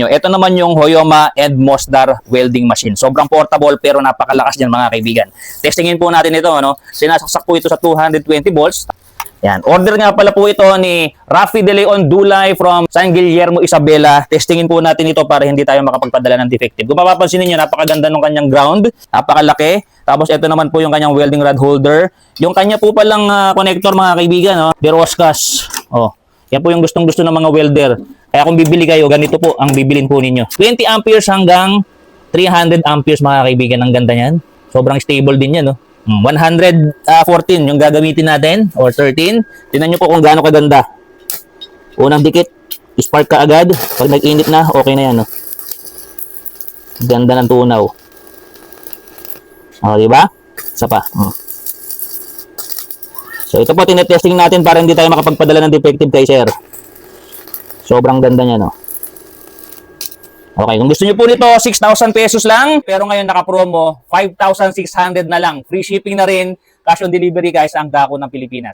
Ito naman yung Hoyoma and Mosdar welding machine. Sobrang portable pero napakalakas niyan mga kaibigan. Testingin po natin ito, no? Sinasaksak po ito sa 220 volts. Yan. Order nga pala po ito ni Rafi De Leon Dulay from San Guillermo, Isabela. Testingin po natin ito para hindi tayo makapagpadala ng defective. Kung mapapansin niyo, napakaganda ng kanyang ground. Napakalaki. Tapos ito naman po yung kanyang welding rod holder. Yung kanya po palang connector mga kaibigan, no? Deroscas. Oh. Yan po yung gustong-gusto ng mga welder. Kaya kung bibili kayo, ganito po ang bibilin po ninyo. 20 amperes hanggang 300 amperes mga kaibigan. Ang ganda niyan. Sobrang stable din yan, no? 114 yung gagamitin natin or 13. Tingnan nyo po kung gaano kaganda. Unang dikit, spark ka agad. Pag nag-init na, okay na yan, no? Ganda ng tunaw. O, diba? Isa pa. So, ito po, tinetesting natin para hindi tayo makapagpadala ng defective kay sir. Sobrang ganda niya, no? Okay, kung gusto niyo po nito, 6,000 pesos lang. Pero ngayon naka-promo, 5,600 na lang. Free shipping na rin. Cash on delivery guys, ang dako ng Pilipinas.